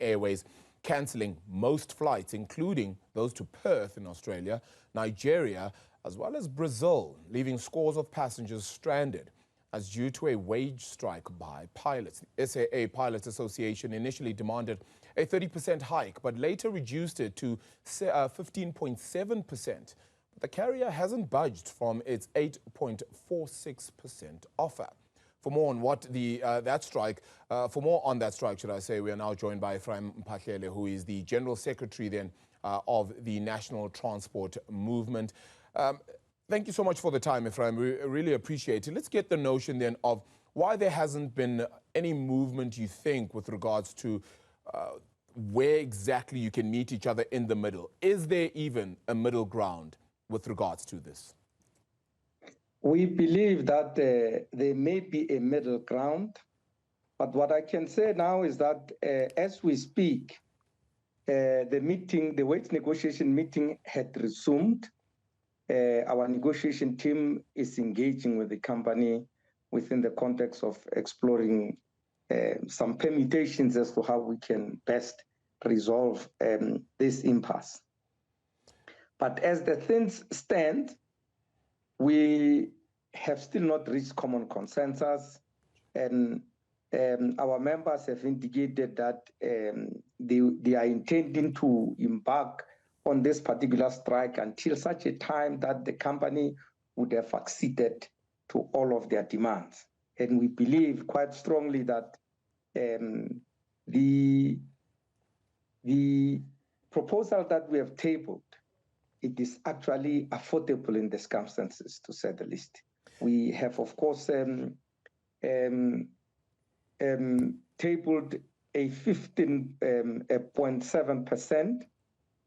Airways cancelling most flights, including those to Perth in Australia, Nigeria, as well as Brazil, leaving scores of passengers stranded as due to a wage strike by pilots. The SAA Pilots Association initially demanded a 30% hike, but later reduced it to 15.7%. But the carrier hasn't budged from its 8.46% offer. For more on what for more on that strike, should I say, we are now joined by Ephraim Mphahlele, who is the General Secretary then of the National Transport Movement. Thank you so much for the time, Ephraim. We really appreciate it. Let's get the notion then of why there hasn't been any movement, you think, with regards to where exactly you can meet each other in the middle. Is there even a middle ground with regards to this? We believe that there may be a middle ground, but what I can say now is that as we speak, the wage negotiation meeting had resumed. Our negotiation team is engaging with the company within the context of exploring some permutations as to how we can best resolve this impasse. But as the things stand, we have still not reached common consensus, and our members have indicated that they are intending to embark on this particular strike until such a time that the company would have acceded to all of their demands. And we believe quite strongly that the proposal that we have tabled, it is actually affordable in the circumstances, to say the least. We have, of course, tabled a 15.7%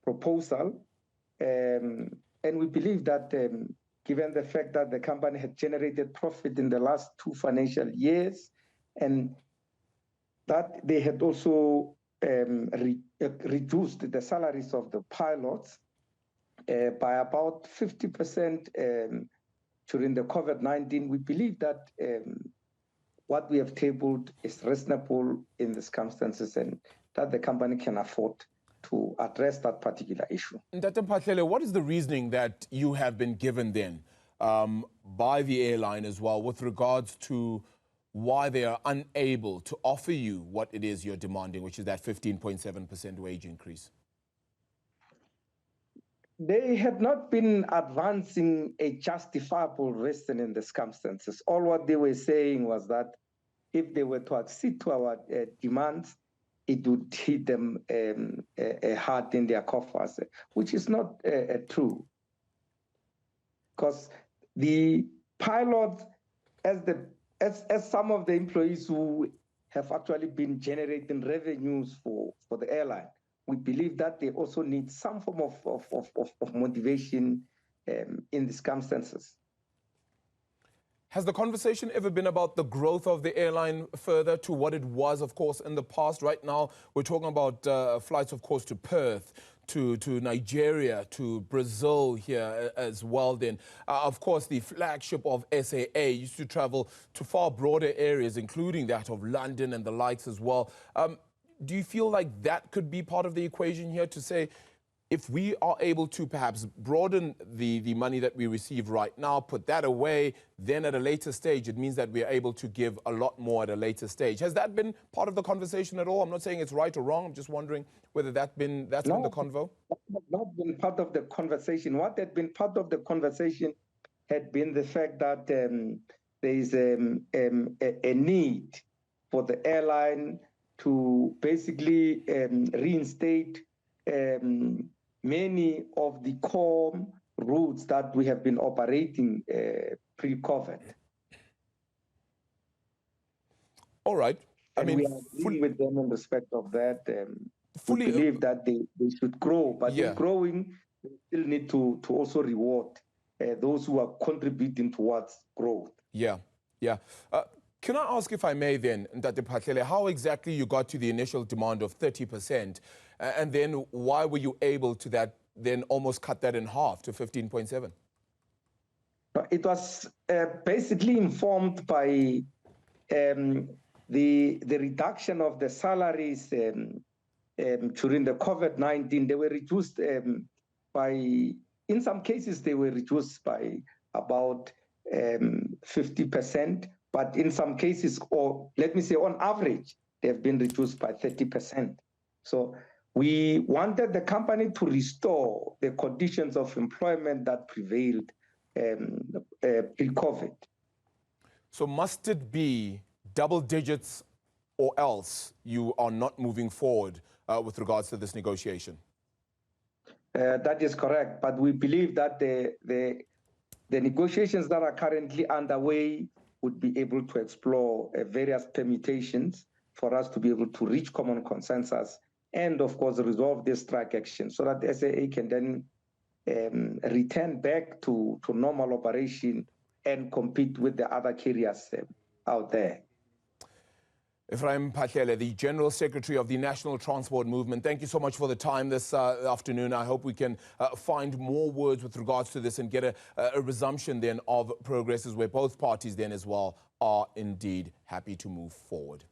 proposal, and we believe that given the fact that the company had generated profit in the last 2 financial years, and that they had also reduced the salaries of the pilots by about 50% during the COVID-19, we believe that what we have tabled is reasonable in the circumstances and that the company can afford to address that particular issue. Dr. Mphahlele, what is the reasoning that you have been given then by the airline as well with regards to why they are unable to offer you what it is you're demanding, which is that 15.7% wage increase? They had not been advancing a justifiable reason in the circumstances. All what they were saying was that if they were to accede to our demands, it would hit them hard in their coffers, which is not true. Because the pilots, as some of the employees who have actually been generating revenues for the airline, we believe that they also need some form of motivation in the circumstances. Has the conversation ever been about the growth of the airline further to what it was, of course, in the past? Right now, we're talking about flights, of course, to Perth, to Nigeria, to Brazil here as well then. Of course, the flagship of SAA used to travel to far broader areas, including that of London and the likes as well. Do you feel like that could be part of the equation here to say, if we are able to perhaps broaden the money that we receive right now, put that away, then at a later stage, it means that we are able to give a lot more at a later stage. Has that been part of the conversation at all? I'm not saying it's right or wrong. I'm just wondering whether that's been the convo. Not been part of the conversation. What had been part of the conversation had been the fact that there is a need for the airline to basically reinstate many of the core routes that we have been operating pre-COVID. All right. I mean, we are dealing with them in respect of that. We believe that they should grow, but in growing, we still need to also reward those who are contributing towards growth. Yeah. Can I ask, if I may then, Dr. Mphahlele, how exactly you got to the initial demand of 30%, and then why were you able to then almost cut that in half to 15.7? It was basically informed by the reduction of the salaries during the COVID-19, they were reduced in some cases, they were reduced by about 50%, but in some cases, or let me say on average, they've been reduced by 30%. So we wanted the company to restore the conditions of employment that prevailed pre-COVID. So must it be double digits or else you are not moving forward with regards to this negotiation? That is correct, but we believe that the negotiations that are currently underway would be able to explore various permutations for us to be able to reach common consensus and, of course, resolve this strike action so that the SAA can then return back to normal operation and compete with the other carriers out there. Ephraim Mphahlele, the General Secretary of the National Transport Movement, thank you so much for the time this afternoon. I hope we can find more words with regards to this and get a resumption then of progresses where both parties then as well are indeed happy to move forward.